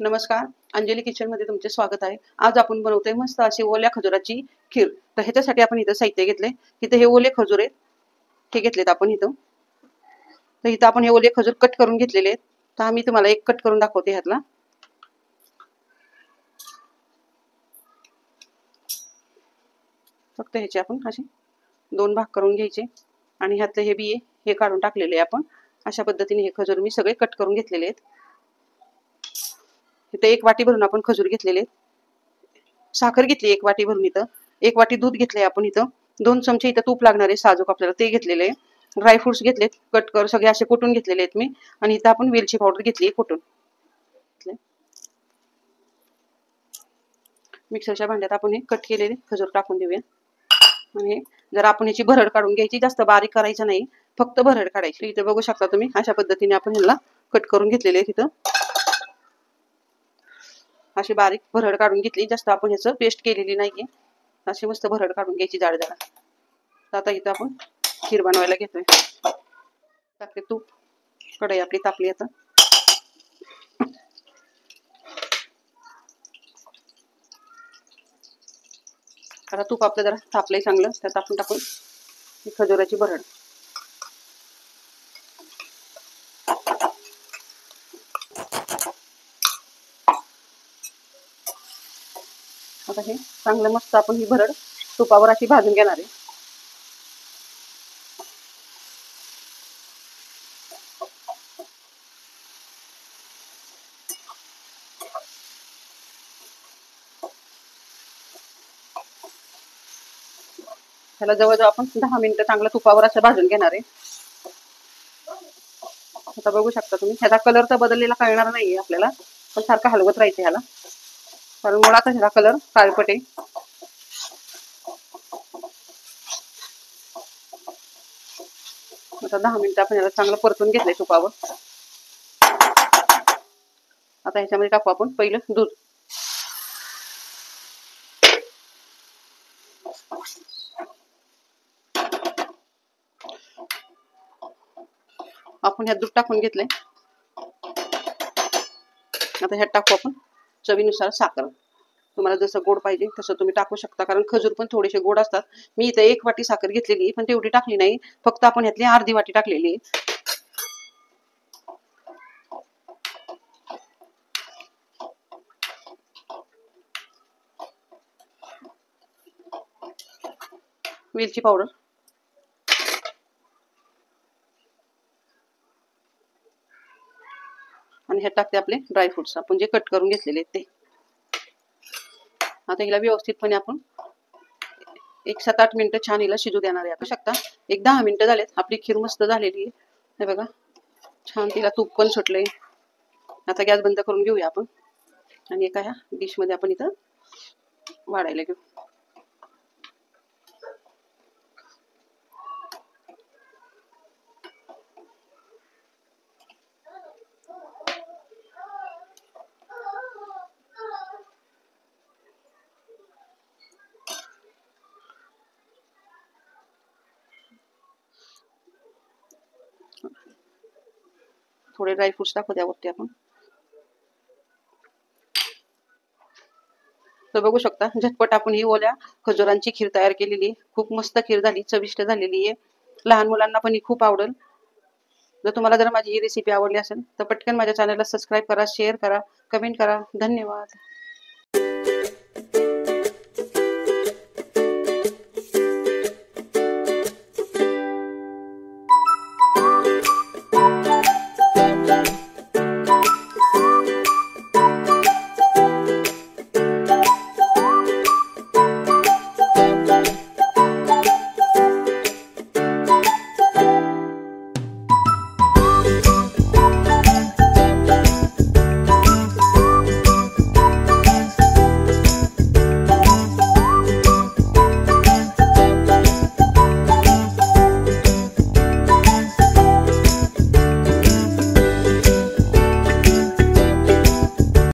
नमस्कार, अंजली किचन मध्ये तुमचे स्वागत आहे। आज आपण बनवतोय मस्त अशी ओल्या खजुराची खीर। तर ह्याच्यासाठी आपण इथं साहित्य घेतले। इथे हे ओले खजूर आहेत, हे घेतलेत आपण इथं। तर इथं आपण हे ओले खजूर कट करून घेतलेले आहेत। तर आम्ही तुम्हाला एक कट करून दाखवते ह्यातला। फक्त ह्याचे आपण असे दोन भाग करून घ्यायचे आणि ह्यातले हे बिये हे काढून टाकलेले आहे आपण। अशा पद्धतीने हे खजूर मी सगळे कट करून घेतलेले आहेत। इथे एक वाटी भरून आपण खजूर घेतलेले, साखर घेतली एक वाटी भरून, इथं एक वाटी दूध घेतले आपण, इथं 2 चमचे इथं तूप लागणार आहे साजूक आपल्याला ते घेतलेले, ड्रायफ्रुट्स घेतलेत कट कर सगळे असे कुटून घेतलेले आहेत मी। आणि इथं आपण वेलची पावडर घेतली कुटून। मिक्सरच्या भांड्यात आपण हे कट केलेले खजूर टाकून देऊया। आणि जर आपण याची भरड काढून घ्यायची, जास्त बारीक करायचं नाही, फक्त भरड काढायची। इथे बघू शकता तुम्ही अशा पद्धतीने आपण ह्याला कट करून घेतलेले आहेत। इथं अशी बारीक भरड काढून घेतली, जास्त आपण ह्याचं पेस्ट केलेली नाहीये। अशी मस्त भरड काढून घ्यायची जाड जाड। आता इथं आपण खीर बनवायला घेतोय। टाकले तूप, कढई आपली तापली आता। आता तूप आपलं जरा तापलंय चांगलं, त्यात आपण टाकून खजुराची भरड। आता हे चांगलं मस्त आपण ही भरड तुपावर अशी भाजून घेणार आहे। त्याला जवळजवळ आपण 10 मिनिटं चांगलं तुपावर असं भाजून घेणार आहे। आता बघू शकता तुम्ही ह्याचा कलर तर बदललेला कळणार नाहीये आपल्याला, पण सारखं हलवत राहायचं ह्याला, कारण मुळातच ह्याचा कलर काळपट आहे। आता 10 मिनिटं आपण ह्याला चांगलं परतून घेतलंय तुपावर। आता ह्याच्यामध्ये टाकू आपण पहिलं दूध। आपण ह्यात दूध टाकून घेतलंय। आता ह्यात टाकू आपण चवीनुसार साखर। तुम्हाला जसं गोड पाहिजे तसं तुम्ही टाकू शकता, कारण खजूर पण थोडेसे गोड असतात। मी इथे 1 वाटी साखर घेतलेली, पण तेवढी टाकली नाही, फक्त आपण ह्यातली अर्धी वाटी टाकलेली आहे। वेलची पावडर आणि ह्यात टाकते आपले ड्रायफ्रुट्स आपण जे कट करून घेतलेले ते। आता हिला व्यवस्थितपणे आपण 1 7-8 मिनिटं छान हिला शिजू देणार आहे। आता शकता 1 10 मिनिटं झालेत, आपली खीर मस्त झालेली आहे। हे बघा छान तिला तूप पण सुटलंय। आता गॅस बंद करून घेऊया आपण आणि एका ह्या डिश मध्ये आपण इथं वाढायला घेऊ। थोडे ड्रायफ्रुट्स टाकू त्यावरती आपण। तर बघू शकता झटपट आपण ही ओल्या खजुरांची खीर तयार केलेली, खूप मस्त खीर झाली, चविष्ट झालेली आहे। लहान मुलांना पण ही खूप आवडेल। जर तुम्हाला जर माझी ही रेसिपी आवडली असेल तर पटकन माझ्या चॅनलला सबस्क्राईब करा, शेअर करा, कमेंट करा। धन्यवाद।